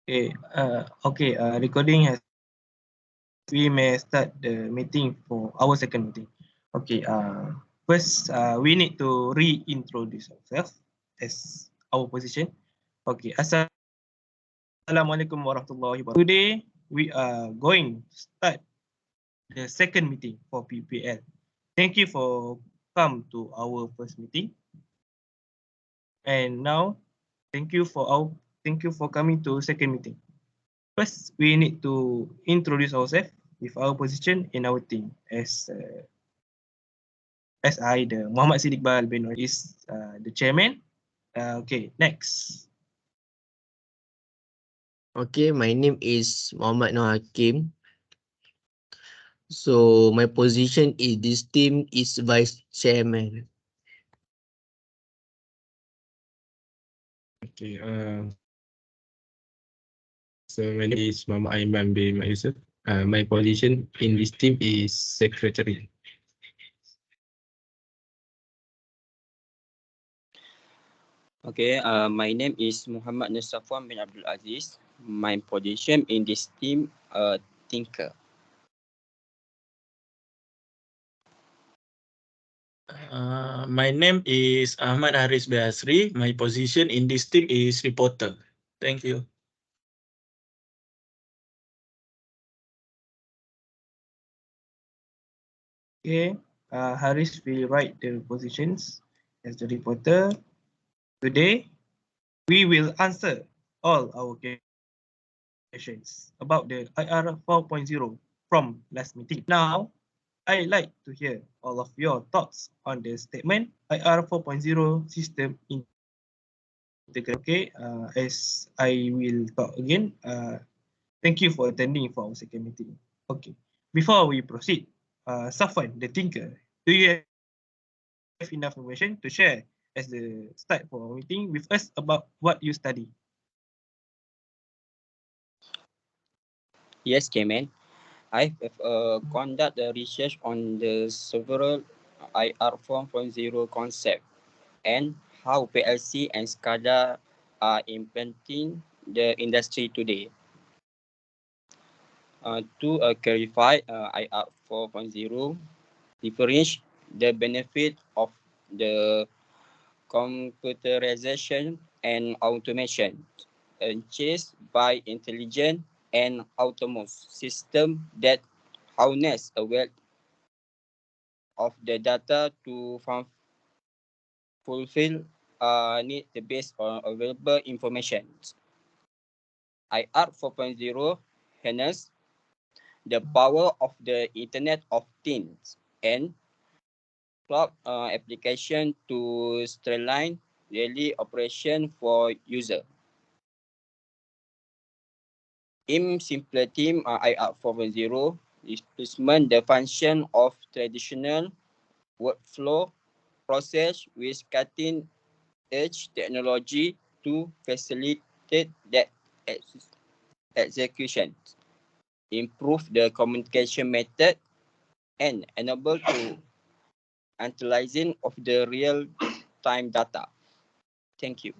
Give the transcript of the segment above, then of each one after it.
Recording has. We may start the meeting for our second meeting. Okay. First, we need to reintroduce ourselves as our position. Okay. Assalamualaikum warahmatullahi wabarakatuh. Today we are going to start the second meeting for PBL. Thank you for come to our first meeting. And now, thank you for coming to second meeting. First, we need to introduce ourselves with our position in our team as I, the Muhammad IQBAL bin is the chairman. Okay, next. Okay, my name is Muhammad NURLHAKIM. So my position in this team is vice chairman. Okay. So my name is Muhammad AIMAN bin YUSOFF. My position in this team is secretary. Okay, my name is Muhammad SAFWAN bin AZIZ. My position in this team, thinker. My name is AHMAD HARIZ bin HASRI. My position in this team is reporter. Thank you. Okay, Hariz will write the positions as the reporter. Today, we will answer all our questions about the IR 4.0 from last meeting. Now, I'd like to hear all of your thoughts on the statement IR 4.0 system integrated. Okay, as I will talk again, thank you for attending for our second meeting. Okay, before we proceed, SAFWAN, the thinker, do you have enough information to share as the start for our meeting with us about what you study? Yes, Chairman. I have conducted research on the several IR 4.0 concept and how PLC and SCADA are implementing the industry today. To clarify, IR 4.0 differentiates the benefit of the computerization and automation achieved by intelligent and autonomous system that harness a wealth of the data to fulfill need based on available information. IR 4.0 harness the power of the Internet of Things and cloud application to streamline daily operation for user. In simple team, IR 4.0 replacement the function of traditional workflow process with cutting-edge technology to facilitate that execution, improve the communication method, and enable to analyzing of the real-time data. Thank you.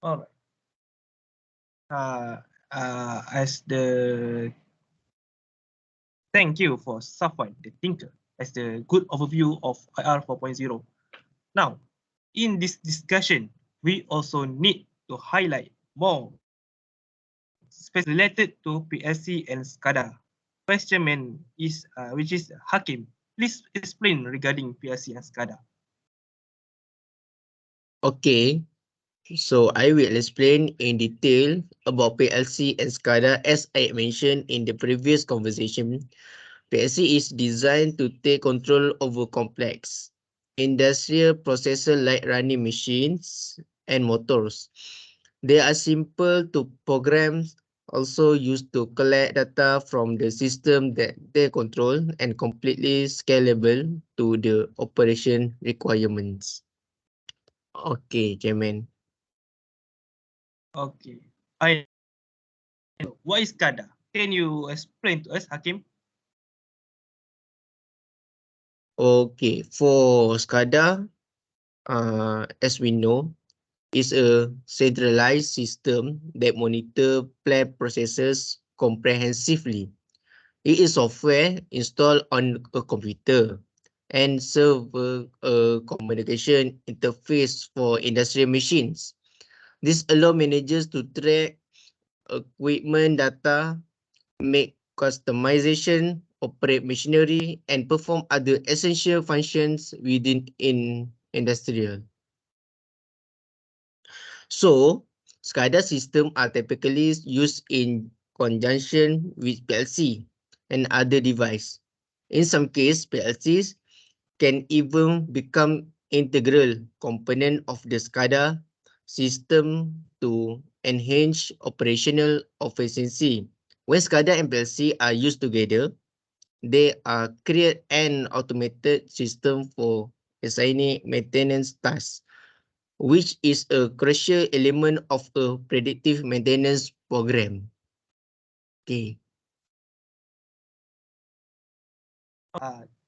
All right. As the thank you for SAFWAN, the thinker, as the good overview of IR 4.0. Now, in this discussion, we also need to highlight more related to PLC and SCADA. Question is which is Hakim. Please explain regarding PLC and SCADA. Okay, so I will explain in detail about PLC and SCADA as I mentioned in the previous conversation. PLC is designed to take control over complex industrial processes like running machines and motors. They are simple to program, also used to collect data from the system that they control and completely scalable to the operation requirements. Okay, Chairman. Okay. What is SCADA? Can you explain to us, Hakim? Okay, for SCADA, as we know, is a centralized system that monitor plant processes comprehensively. It is software installed on a computer and serve a communication interface for industrial machines. This allows managers to track equipment data, make customization, operate machinery, and perform other essential functions within industrial. So, SCADA systems are typically used in conjunction with PLC and other devices. In some cases, PLCs can even become integral component of the SCADA system to enhance operational efficiency. When SCADA and PLC are used together, they are create an automated system for assigning maintenance tasks, which is a crucial element of a predictive maintenance program. Okay.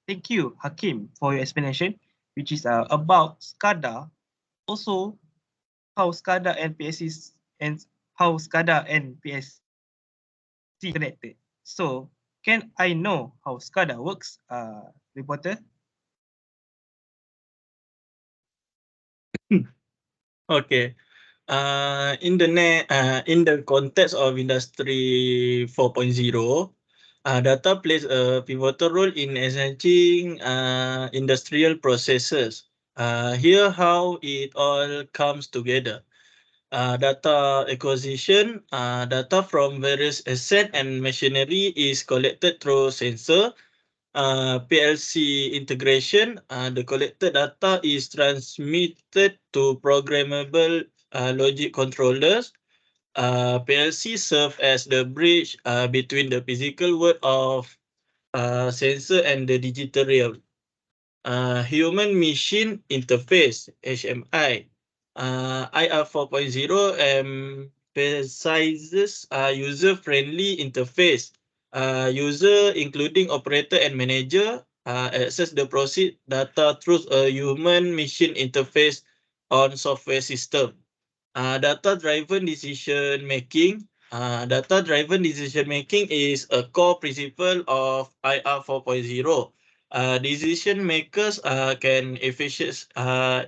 Thank you, Hakim, for your explanation, which is about SCADA. Also, how SCADA and PSC connected. So, can I know how SCADA works, reporter? Okay. In the context of Industry 4.0, data plays a pivotal role in enhancing industrial processes. Here how it all comes together. Data acquisition, data from various assets and machinery is collected through sensor. PLC integration, the collected data is transmitted to programmable logic controllers. PLC serve as the bridge between the physical world of sensor and the digital realm. Human machine interface, HMI. IR 4.0 emphasizes user-friendly interface. User, including operator and manager, access the proceed data through a human-machine interface on software system. Data-driven decision making. Data-driven decision making is a core principle of IR 4.0. Decision makers can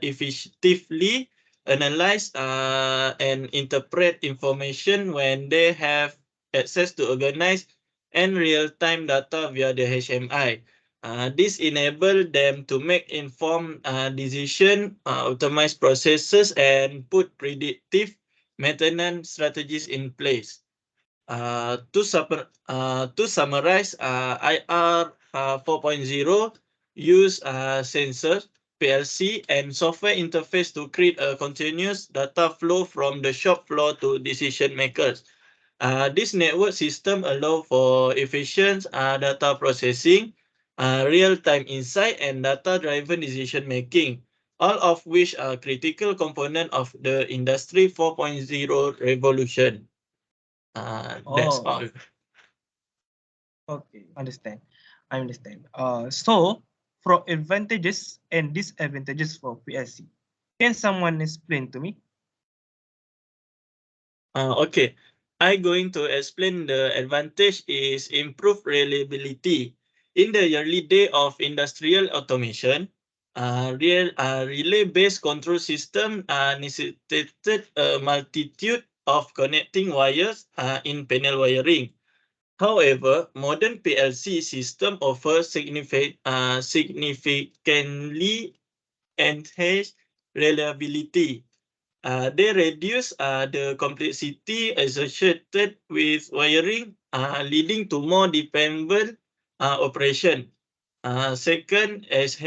effectively analyze and interpret information when they have access to organized and real-time data via the HMI. This enables them to make informed decisions, optimize processes, and put predictive maintenance strategies in place. To summarize, IR 4.0 use sensors, PLC, and software interface to create a continuous data flow from the shop floor to decision makers. This network system allow for efficient data processing, real-time insight, and data-driven decision making, all of which are critical component of the Industry 4.0 revolution. That's all. Okay, understand. I understand. So, for advantages and disadvantages for PLC, can someone explain to me? Okay, I'm going to explain the advantage is improved reliability. In the early day of industrial automation, relay-based control system necessitated a multitude of connecting wires in panel wiring. However, modern PLC system offers significantly enhanced reliability. They reduce the complexity associated with wiring, leading to more dependable operation. Second is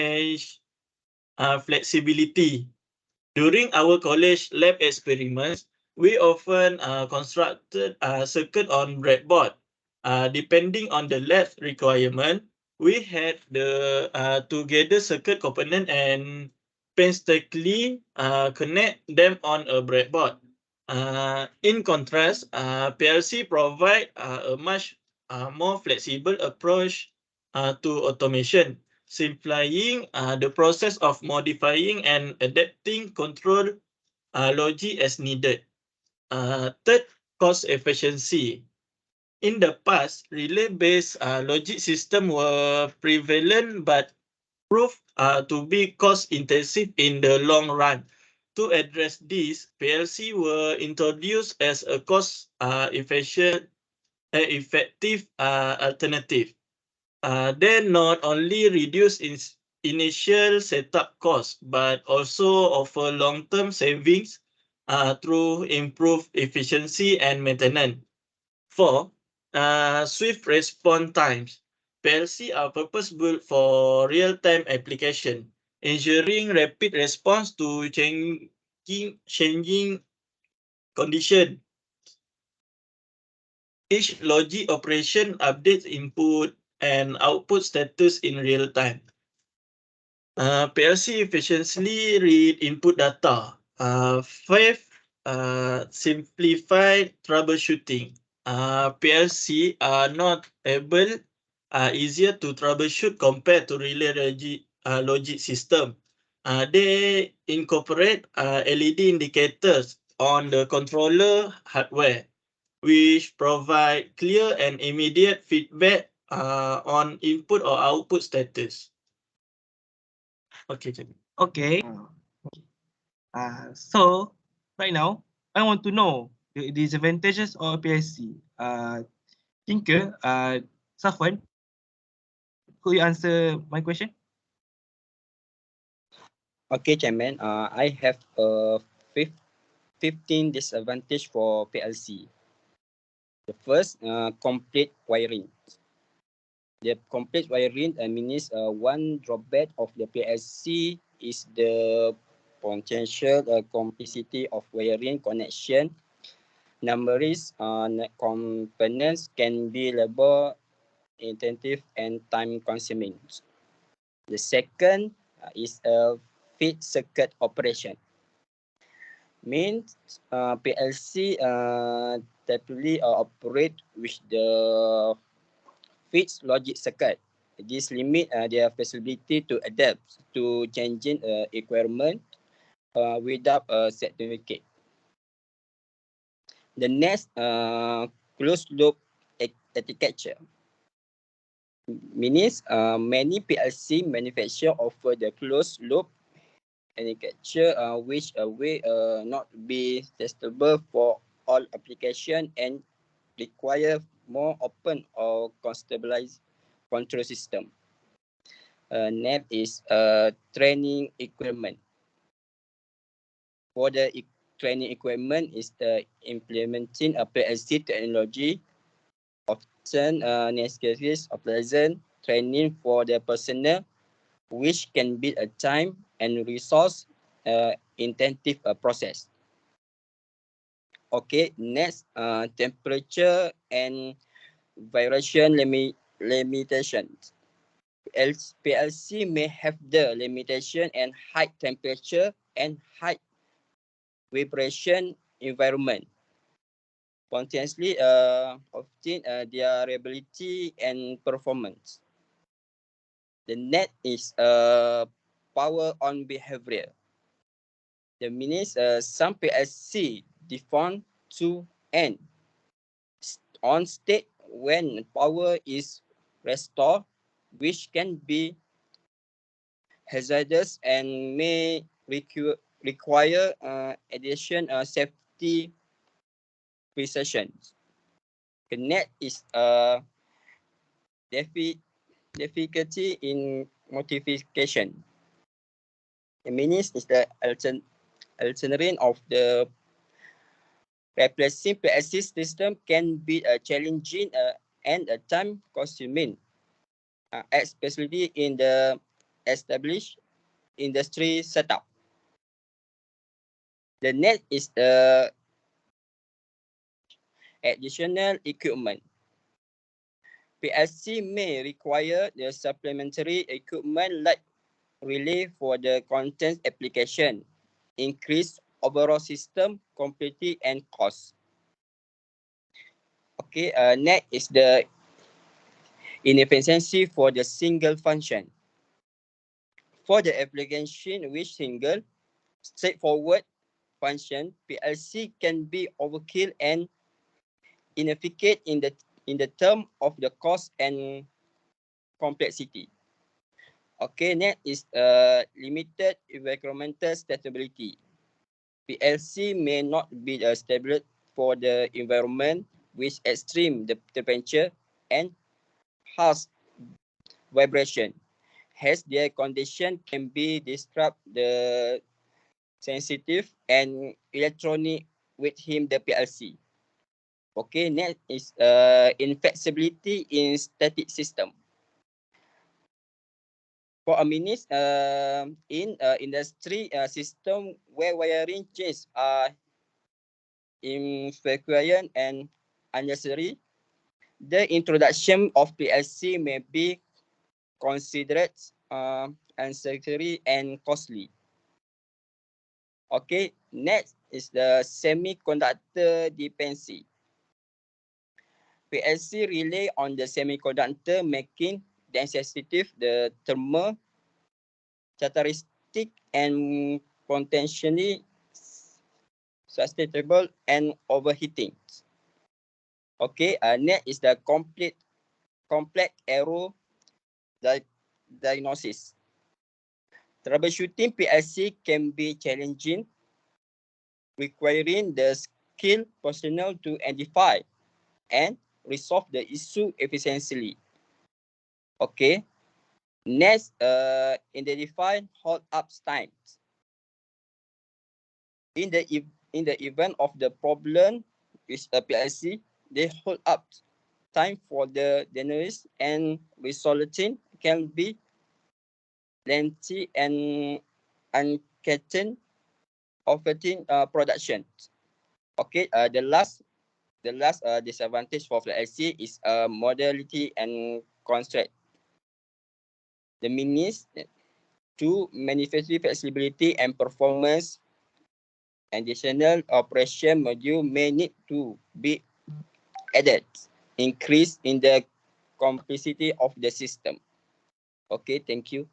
flexibility. During our college lab experiments, we often constructed a circuit on breadboard. Depending on the lab requirement, we had the together circuit component and painstakingly connect them on a breadboard. In contrast, PLC provide a much more flexible approach to automation, simplifying the process of modifying and adapting control logic as needed. Third, cost efficiency. In the past, relay-based logic systems were prevalent but proved to be cost-intensive in the long run. To address this, PLC were introduced as a cost-efficient effective alternative. They not only reduce initial setup costs, but also offer long-term savings through improved efficiency and maintenance. 4. Swift response times. PLC are purpose-built for real-time application, ensuring rapid response to changing condition. Each logic operation updates input and output status in real time. PLC efficiently read input data. 5. Simplified troubleshooting. PLC are not easier to troubleshoot compared to relay logic system. They incorporate LED indicators on the controller hardware, which provide clear and immediate feedback on input or output status. Okay, Cik. Okay. So right now, I want to know the disadvantages of PLC. Tinker, SAFWAN, could you answer my question? Okay, Chairman. I have 15 disadvantage for PLC. The first, complete wiring. The complete wiring means one drawback of the PLC is the potential complexity of wiring connection. Numerous components can be labor intensive and time consuming. The second is a feed circuit operation. Means PLC typically operate with the fixed logic circuit. This limit their flexibility to adapt to changing requirement without a certificate. The next, closed loop architecture. Means many PLC manufacturers offer the closed loop architecture which will not be testable for all applications and require more open or stabilized control system. Next is training equipment. For the training equipment is the implementing a PLC technology. Often necessitates a pleasant training for the personnel, which can be a time and resource intensive process. Okay, next, temperature and vibration limitations. PLC may have the limitation and high temperature and high vibration environment. Potentially, often their reliability and performance. The net is power on behavior. The means some PLC default to end on state when power is restored, which can be hazardous and may require additional safety precautions. The net is difficulty in modification. The means is the alternative of the replacing PLC system can be challenging and time consuming, especially in the established industry setup. The next is the additional equipment. PLC may require the supplementary equipment like relay for the content application, increase overall system complexity and cost. Okay, next is the inefficiency for the single function. For the application which single, straightforward function, PLC can be overkill and inefficient in the term of the cost and complexity. Okay, next is limited environmental stability. PLC may not be stable for the environment with extreme temperature and harsh vibration. Hence, their condition can be disrupt the sensitive and electronic within the PLC. Okay, next is inflexibility in static system. For a minute, in industry system where wiring changes are infrequent and unnecessary, the introduction of PLC may be considered unnecessary and costly. Okay, next is the semiconductor dependency. PLC rely on the semiconductor making them sensitive the thermal characteristic and potentially susceptible and overheating. Okay, next is the complex error diagnosis. Troubleshooting PLC can be challenging, requiring the skilled personnel to identify and resolve the issue efficiently. Okay. Next, identify hold-up times. In the event of the problem with a PLC, the hold-up time for the diagnosis and resolution can be lengthy and uncertain, affecting production. Okay. The last disadvantage for PLC is modality and constraint. The means to manufacture flexibility and performance, additional operation module may need to be added, increase in the complexity of the system. Okay, thank you.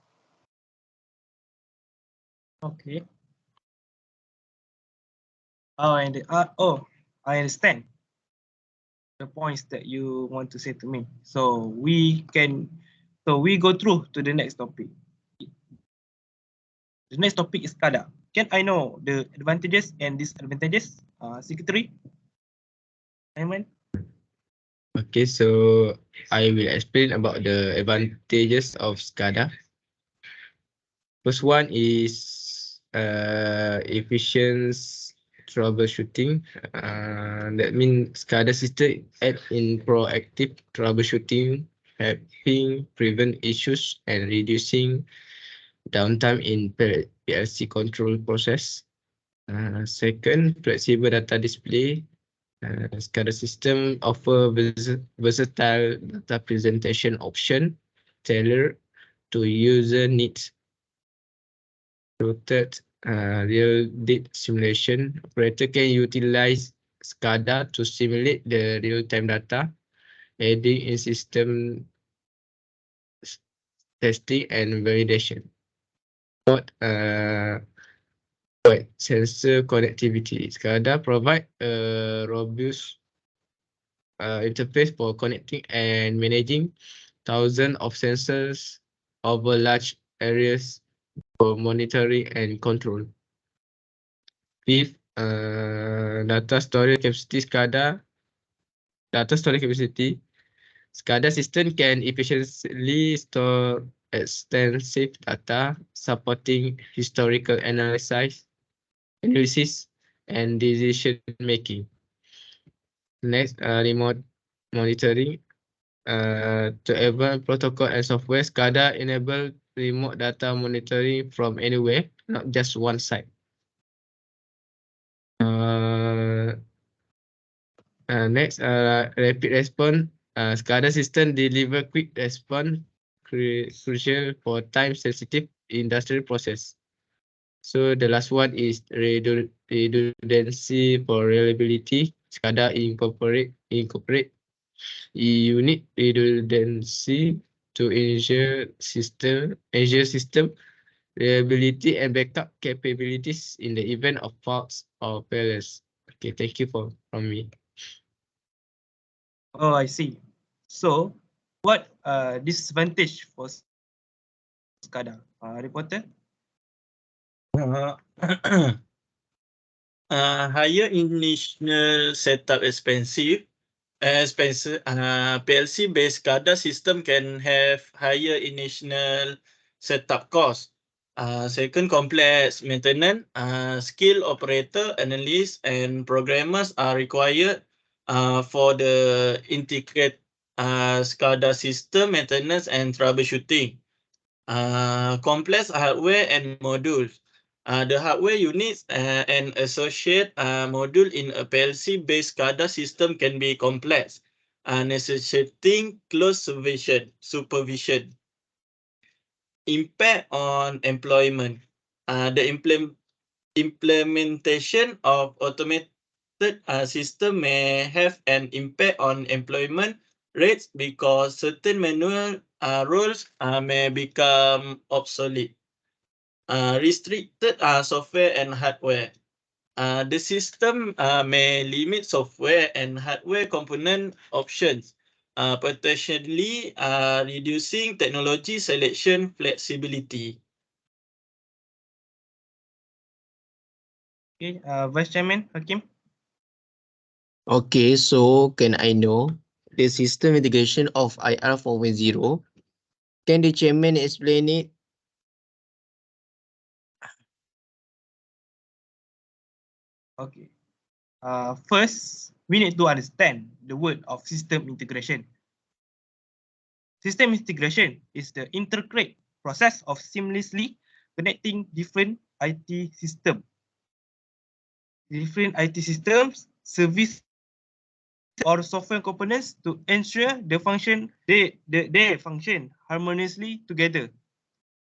Okay. And I understand the points that you want to say to me. So we go through to the next topic. The next topic is SCADA. Can I know the advantages and disadvantages, Secretary? AIMAN? Okay, so I will explain about the advantages of SCADA. First one is efficient troubleshooting. That means SCADA system act in proactive troubleshooting, helping prevent issues and reducing downtime in PLC control process. Second, flexible data display. SCADA system offer versatile data presentation option tailored to user needs. Third, real date simulation. Operator can utilize SCADA to simulate the real-time data, aiding in system testing and validation. Fourth, sensor connectivity. SCADA provide a robust interface for connecting and managing thousands of sensors over large areas for monitoring and control. Fifth, data storage capacity. SCADA system can efficiently store extensive data, supporting historical analysis and decision making. Next, remote monitoring. To enable protocol and software, SCADA enable remote data monitoring from anywhere, not just one site. Next, rapid response. SCADA system deliver quick response, crucial for time-sensitive industrial process. So the last one is redundancy for reliability. SCADA incorporate unit redundancy to ensure system reliability and backup capabilities in the event of faults or failures. Okay, thank you from me. Oh, I see. So, what disadvantage for SCADA? Reporter? Higher initial setup expensive. PLC-based SCADA system can have higher initial setup cost. Second, complex maintenance. Skilled operator, analysts, and programmers are required for the integrated SCADA system maintenance and troubleshooting. Complex hardware and modules. The hardware units and associate module in a PLC-based SCADA system can be complex, necessitating close supervision. Impact on employment. The implementation of automated system may have an impact on employment rates because certain manual roles may become obsolete. Restricted software and hardware. The system may limit software and hardware component options, potentially reducing technology selection flexibility. Okay, Vice Chairman Hakim. Okay, so can I know the system integration of IR 4.0? Can the chairman explain it? Okay. First, we need to understand the word of system integration. System integration is the intricate process of seamlessly connecting different IT systems. Different IT systems, service or software components to ensure they function harmoniously together.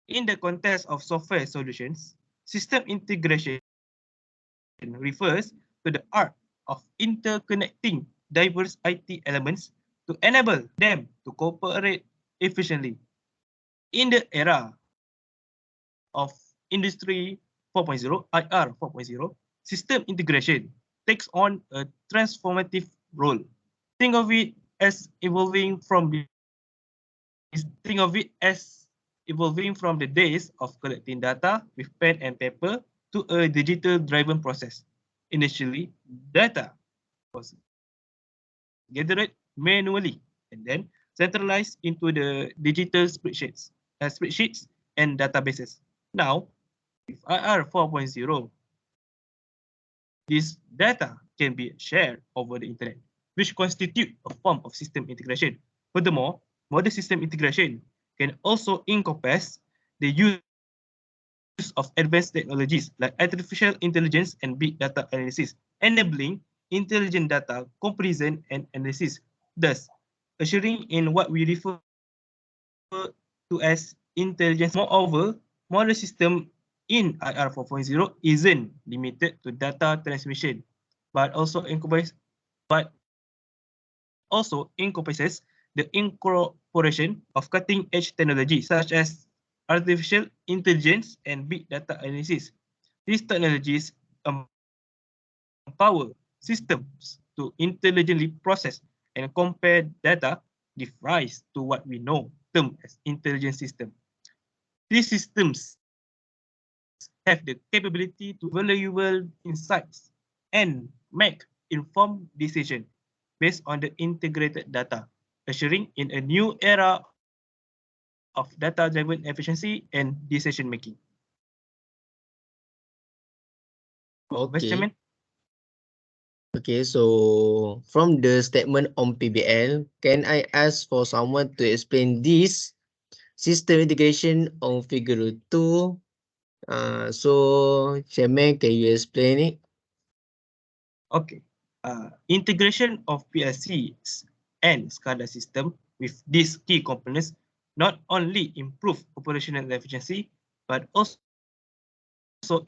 In the context of software solutions, system integration refers to the art of interconnecting diverse IT elements to enable them to cooperate efficiently. In the era of Industry 4.0, IR 4.0, system integration takes on a transformative role. Think of it as evolving from the days of collecting data with pen and paper to a digital driven process. Initially, data was gathered manually and then centralized into the digital spreadsheets and databases. Now, with IR 4.0, this data can be shared over the internet, which constitute a form of system integration. Furthermore, modern system integration can also encompass the use of advanced technologies like artificial intelligence and big data analysis, enabling intelligent data comparison and analysis, thus ushering in what we refer to as intelligence. Moreover, modern system in IR 4.0 isn't limited to data transmission, but also encompasses the incorporation of cutting-edge technology such as artificial intelligence and big data analysis. These technologies empower systems to intelligently process and compare data, give rise to what we know termed as intelligent system. These systems have the capability to valuable insights and make informed decisions based on the integrated data, ushering in a new era of data-driven efficiency and decision-making. Vice Okay. Chairman? Okay, so from the statement on PBL, can I ask for someone to explain this system integration on figure 2? So, Chairman, can you explain it? Okay. Integration of PLCs and SCADA system with these key components not only improve operational efficiency, but also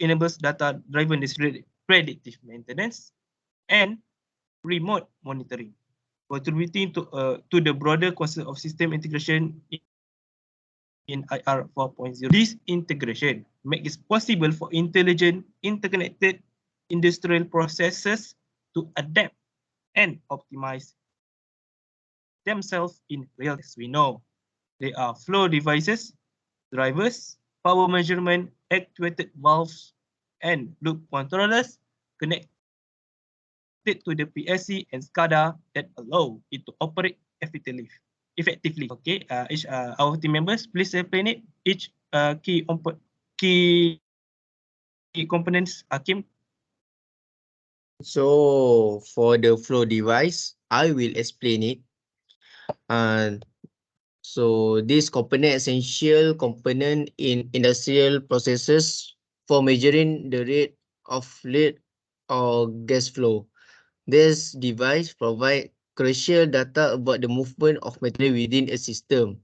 enables data-driven predictive maintenance and remote monitoring, contributing to the broader concept of system integration in IR 4.0. This integration makes it possible for intelligent, interconnected industrial processes to adapt and optimize themselves in real time. As we know, they are flow devices, drivers, power measurement, actuated valves, and loop controllers connected to the PLC and SCADA that allow it to operate effectively. Okay, our team members, please explain it. Each key components, Hakim. So for the flow device, I will explain it. So this component essential component in industrial processes for measuring the rate of lead or gas flow. This device provide crucial data about the movement of material within a system.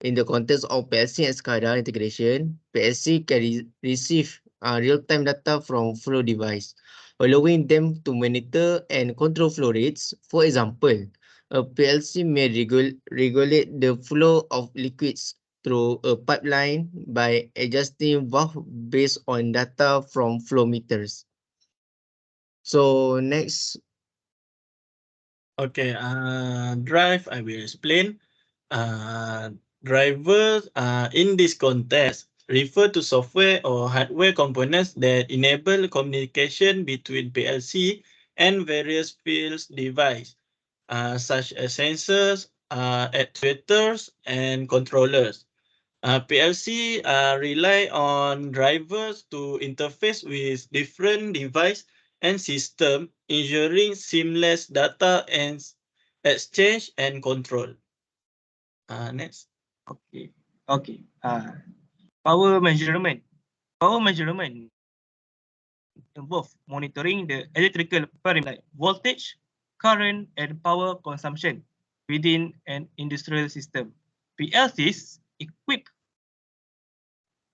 In the context of PLC and SCADA integration, PLC can receive real-time data from flow device, allowing them to monitor and control flow rates. For example, a PLC may regulate the flow of liquids through a pipeline by adjusting valve based on data from flow meters. So next. Okay, drive, I will explain. Drivers in this context refer to software or hardware components that enable communication between PLC and various field devices, such as sensors, actuators, and controllers. PLC rely on drivers to interface with different devices and systems, ensuring seamless data and exchange and control. Next. Okay. Okay. Power measurement. Power measurement involve monitoring the electrical parameters like voltage, current, and power consumption within an industrial system. PLCs equipped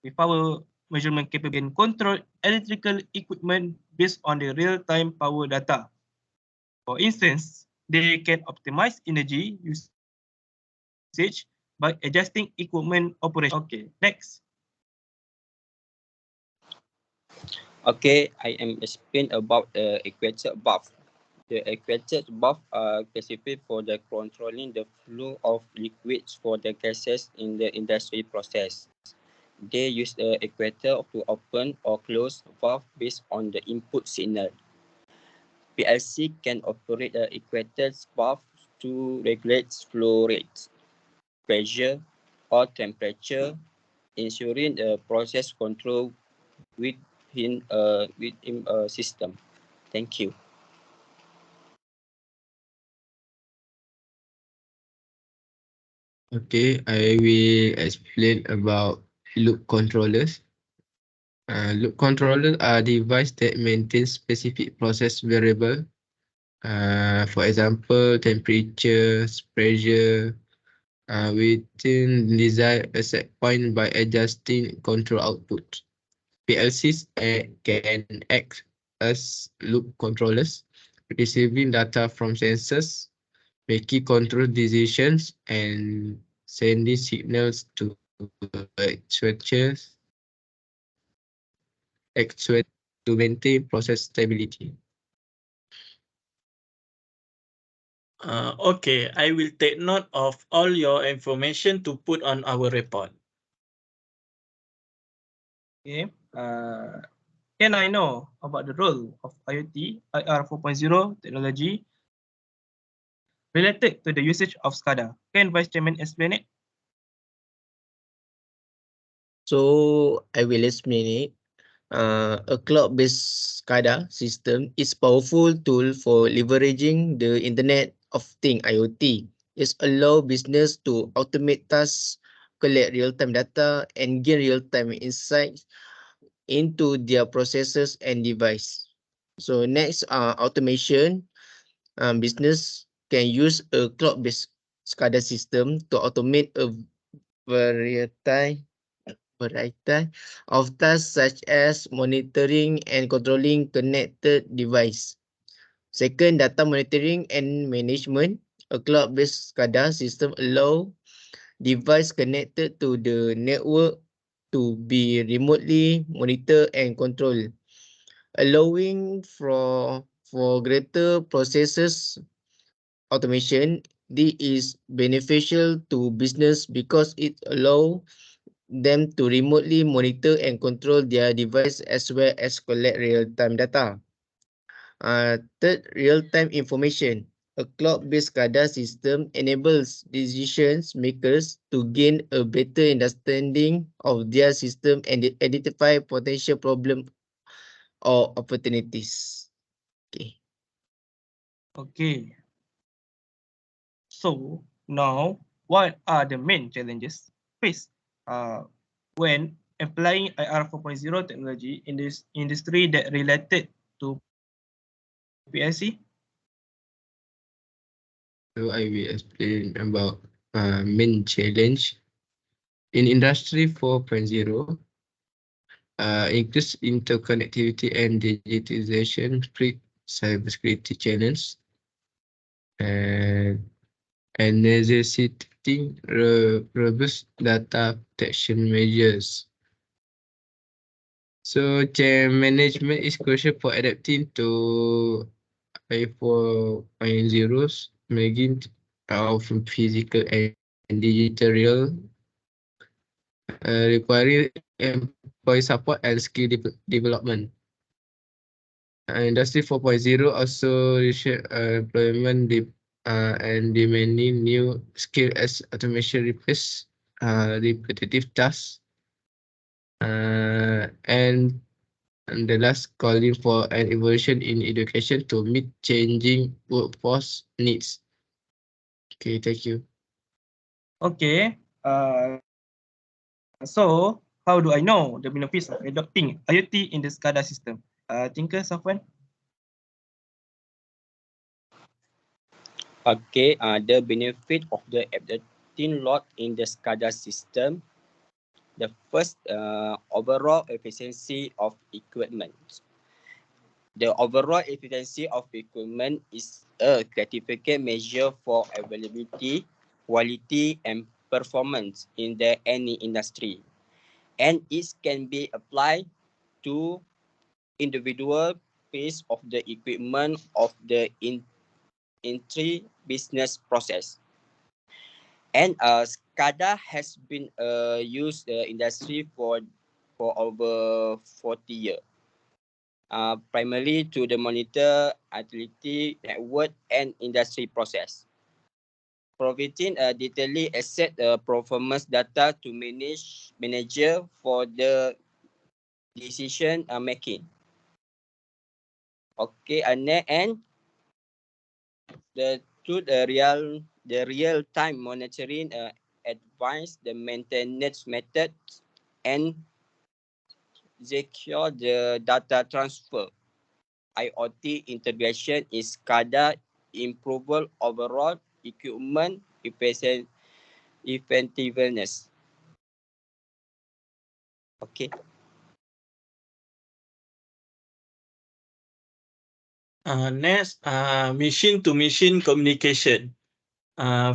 with power measurement capability can control electrical equipment based on the real-time power data. For instance, they can optimize energy usage by adjusting equipment operation. Okay, next. Okay, I am explain about the actuated valve. The actuated valve are specific for the controlling the flow of liquids for the gases in the industry process. They use the actuator to open or close valve based on the input signal. PLC can operate the actuated valve to regulate flow rates, pressure, or temperature, ensuring the process control within a system. Thank you. Okay, I will explain about loop controllers. Loop controllers are devices that maintain specific process variable. For example, temperature, pressure, within desired set point by adjusting control output. PLCs can act as loop controllers, receiving data from sensors, making control decisions, and sending signals to actuators to maintain process stability. Okay, I will take note of all your information to put on our report. Okay. Can I know about the role of IoT, IR 4.0 technology related to the usage of SCADA? Can Vice Chairman explain it? So I will explain it. A cloud-based SCADA system is a powerful tool for leveraging the Internet of Things (IoT). It allows business to automate tasks, collect real-time data, and gain real-time insights into their processes and device. So next, automation. Business can use a cloud-based SCADA system to automate a variety of tasks such as monitoring and controlling connected device. Second, data monitoring and management. A cloud-based SCADA system allow device connected to the network to be remotely monitored and controlled, allowing for greater processes automation. This is beneficial to business because it allows them to remotely monitor and control their device as well as collect real-time data. Third, real-time information. A cloud-based SCADA system enables decision makers to gain a better understanding of their system and identify potential problems or opportunities. Okay. Okay. So now, what are the main challenges faced when applying IR 4.0 technology in this industry that related to PLC? So I will explain about main challenge in Industry 4.0. Increase interconnectivity and digitization, strict cybersecurity challenges, and necessitating robust data protection measures. So change management is crucial for adapting to I4.0's making of physical and digital real, requiring employee support and skill development. Industry 4.0 also reshape employment and demanding new skill as automation replace repetitive tasks, and the last calling for an evolution in education to meet changing workforce needs. Okay, thank you. Okay. So how do I know the benefits of adopting IoT in the SCADA system? Tinker, SAFWAN? Okay, the benefit of the adapting lot in the SCADA system. The first, overall efficiency of equipment. The overall efficiency of equipment is a critical measure for availability, quality, and performance in any industry, and it can be applied to individual piece of the equipment of the entry business process. And SCADA has been used industry for over 40 years. Primarily to the monitor utility network and industry process, providing detailed asset performance data to manager for the decision making. Okay, and the real time monitoring, advance the maintenance methods and secure the data transfer. IoT integration is SCADA improve overall equipment effectiveness. Okay. Next, machine-to-machine communication.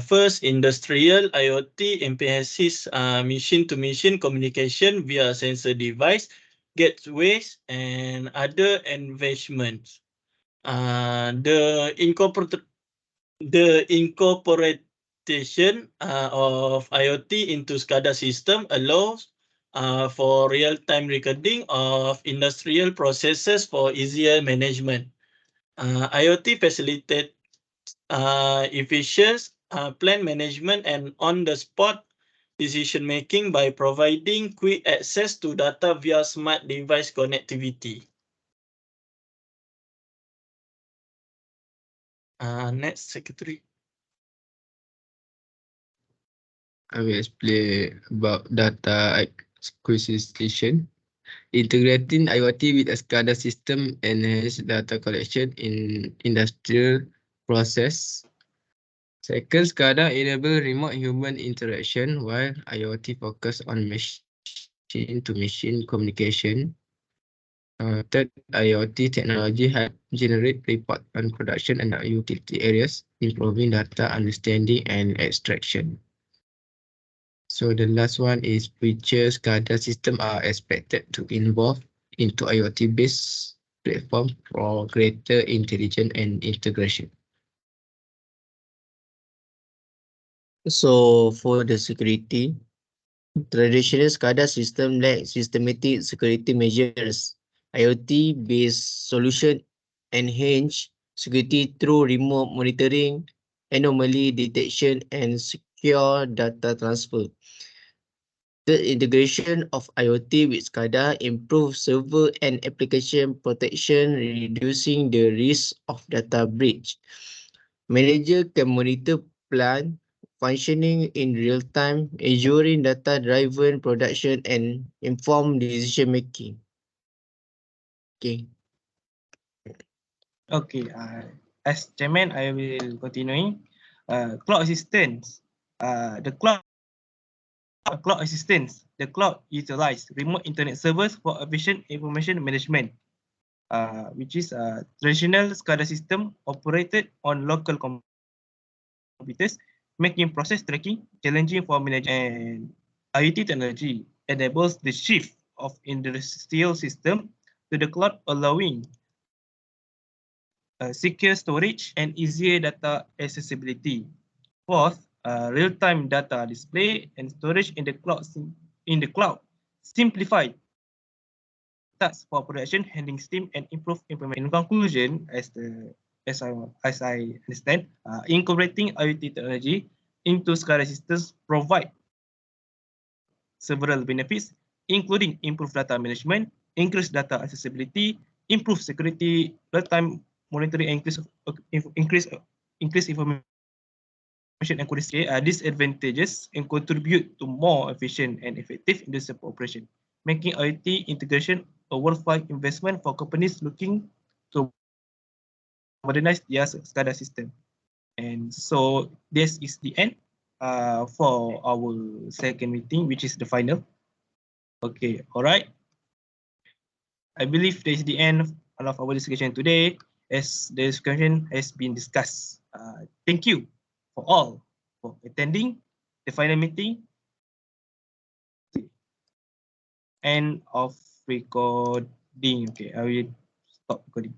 First, industrial IoT enhances machine-to-machine communication via sensor device, gateways, and other environments. The incorporation of IoT into SCADA system allows for real-time recording of industrial processes for easier management. IoT facilitates efficient plan management and on-the-spot decision-making by providing quick access to data via smart device connectivity. Next, Secretary. I will explain about data acquisition. Integrating IoT with a SCADA system enhance data collection in industrial process. Second, SCADA enable remote human interaction while IoT focus on machine-to-machine communication. Third, IoT technology help generate report on production and utility areas, improving data understanding and extraction. So the last one is future SCADA system are expected to involve into IoT-based platform for greater intelligence and integration. So for the security, traditional SCADA system lack systematic security measures. IoT-based solution enhance security through remote monitoring, anomaly detection, and secure data transfer. The integration of IoT with SCADA improves server and application protection, reducing the risk of data breach. Manager can monitor plant functioning in real time, ensuring data-driven production and informed decision making. Okay. Okay, as chairman, I will continue. Cloud assistance. The cloud assistance. The cloud utilize remote internet servers for efficient information management, which is a traditional SCADA system operated on local computers, making process tracking challenging for managers. And IoT technology enables the shift of industrial system to the cloud, allowing secure storage and easier data accessibility. Fourth, real-time data display and storage in the cloud simplified tasks for production, handling steam, and improve implementation. In conclusion, as I understand, incorporating IoT technology into SCADA systems provide several benefits, including improved data management, increased data accessibility, improved security, real-time monitoring, and increase information accuracy. These advantages and contribute to more efficient and effective industrial operation, making IoT integration a worthwhile investment for companies looking to modernize their SCADA system. And so this is the end for our second meeting, which is the final. Okay, all right. I believe this is the end of our discussion today, as the discussion has been discussed. Thank you for all for attending the final meeting. End of recording. Okay, I will stop recording.